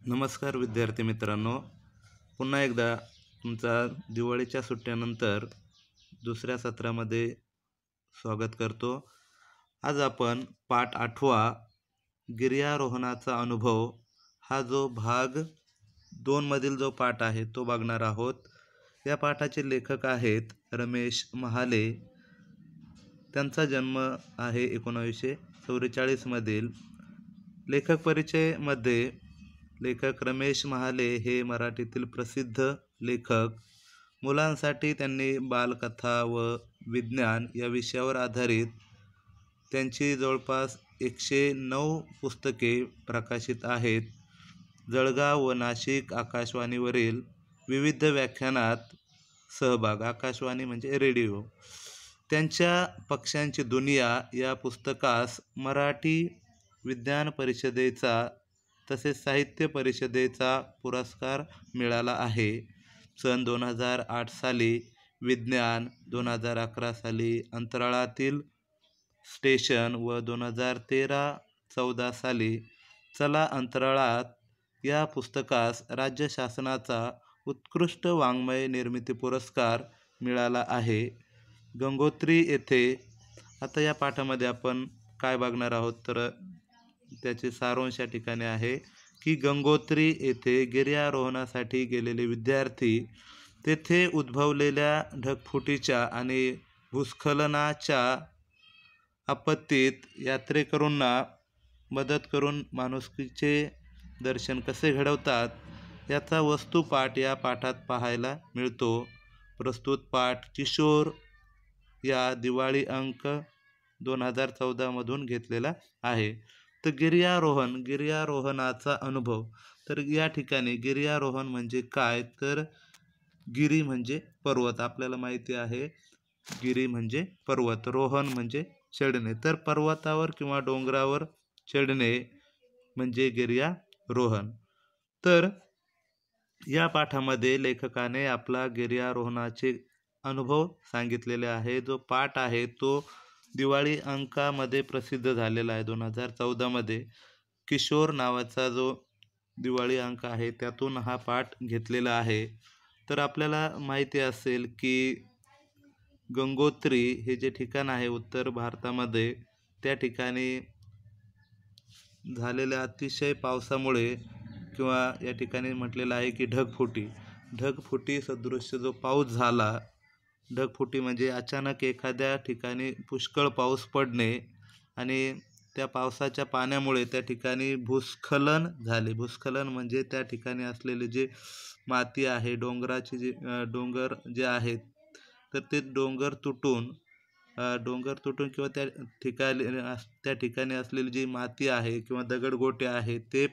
नमस्कार विद्यार्थी मित्रांनो, पुन्हा एकदा तुमचा दिवाळीच्या सुट्ट्यानंतर दुसऱ्या सत्रामध्ये स्वागत करतो। आज आपण पाठ 8वा गिर्यारोहणाचा अनुभव हा जो भाग 2 मधील जो पाठ आहे तो बघणार आहोत। या पाठाचे लेखक आहेत रमेश महाले। त्यांचा जन्म आहे 1944 मधील। लेखक परिचय मध्ये लेखक रमेश महाले हे मराठीतील प्रसिद्ध लेखक। मुलांसाठी त्यांनी बालकथा व विज्ञान या विषयावर आधारित त्यांची जवळपास 109 पुस्तके प्रकाशित आहेत। जळगाव व नाशिक आकाशवाणीवरील विविध व्याख्यानात सहभाग। आकाशवाणी म्हणजे रेडिओ। त्यांच्या पक्ष्यांची दुनिया या पुस्तकास मराठी विज्ञान परिषदेचा तसेच साहित्य परिषदेचा पुरस्कार मिळाला आहे। सन 2008 साली विज्ञान, 2011 साली अंतराळातील स्टेशन व 2013-14 साली चला अंतराळात या पुस्तकास राज्य शासनाचा उत्कृष्ट वाङ्मय निर्मिती पुरस्कार मिळाला आहे। गंगोत्री येथे आता या पाठामध्ये आपण काय बघणार आहोत तर त्याचे सारांश या ठिकाणी आहे की गंगोत्री येथे गिर्यारोहणासाठी गेलेले विद्यार्थी तेथे उद्भवलेल्या ढगफुटीच्या आणि भूस्खलनाच्या आपत्तीत यात्रेकरूंना मदत करून माणुसकीचे दर्शन कसे घडवतात याचा वस्तुपाठ या पाठात पाहायला मिळतो। प्रस्तुत पाठ किशोर या दिवाळी अंक 2014 मधून घेतलेला आहे। तर गिर्यारोहणाचा अनुभव। तर या ठिकाणी गिर्यारोहण म्हणजे काय तर गिरी म्हणजे पर्वत। आपल्याला माहिती आहे गिरी म्हणजे पर्वत, रोहन म्हणजे चढणे। तर पर्वतावर किंवा डोंगरावर चढणे म्हणजे गिर्यारोहण। तर या पाठामध्ये लेखकाने आपला गिर्यारोहणाचे अनुभव सांगितलेले आहे। जो पाठ आहे तो दिवाळी अंकामध्ये प्रसिद्ध झालेला आहे 2014 मध्ये। किशोर नावाचा जो दिवाळी अंक आहे त्यातून हा पाठ घेतलेला आहे। तर आपल्याला माहिती असेल की गंगोत्री हे जे ठिकाण आहे उत्तर भारतामध्ये, त्या ठिकाणी झालेल्या अतिशय पावसामुळे किंवा या ठिकाणी म्हटलेलं आहे की ढगफुटी सदृश्य जो पाऊस झाला। ढगफुटी म्हणजे अचानक एखाद्या ठिकाणी पुष्कळ पाऊस पडणे आणि त्या पावसाच्या पाण्यामुळे त्या ठिकाणी भूस्खलन झाले। भूस्खलन म्हणजे त्या ठिकाणी असलेले जे माती आहे, डोंगराचे जे डोंगर जे आहेत तर ते डोंगर तुटून किंवा त्या ठिकाणी असलेली जी माती आहे किंवा दगडगोटे आहे ते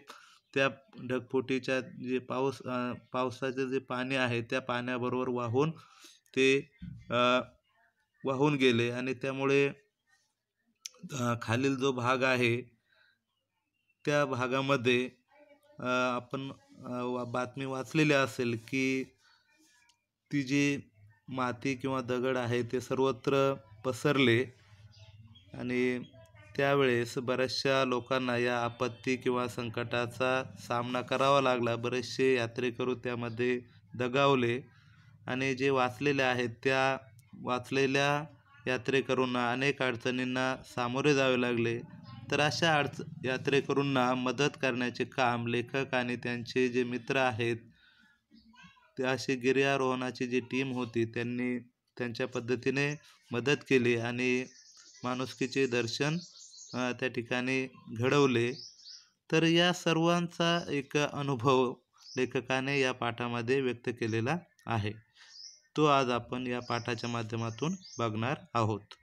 त्या ढगफुटीच्या जे पावसाचे जे पाणी आहे त्या पाण्याबरोबर वाहून गेले आणि त्यामुळे खालील जो भाग आहे त्या भागामध्ये आपण बातमी वाचलेली असेल की ती जी माती किंवा दगड आहे ते सर्वत्र पसरले आणि त्यावेळेस बऱ्याचशा लोकांना या आपत्ती किंवा संकटाचा सामना करावा लागला। बरेचसे यात्रेकरू त्यामध्ये दगावले आणि जे वाचलेले आहेत त्या वाचलेल्या यात्रेकरूंना अनेक अडचणींना सामोरे जावे लागले। तर अशा यात्रेकरूंना मदत करण्याचे काम लेखक आणि त्यांचे जे मित्र आहेत ते अशी गिर्यारोहणाची जी टीम होती त्यांनी त्यांच्या पद्धतीने मदत केली आणि माणुसकीचे दर्शन त्या ठिकाणी घडवले। तर या सर्वांचा एक अनुभव लेखकाने या पाठामध्ये व्यक्त केलेला आहे। तो आज आपण या पाठाच्या माध्यमातून बघणार आहोत।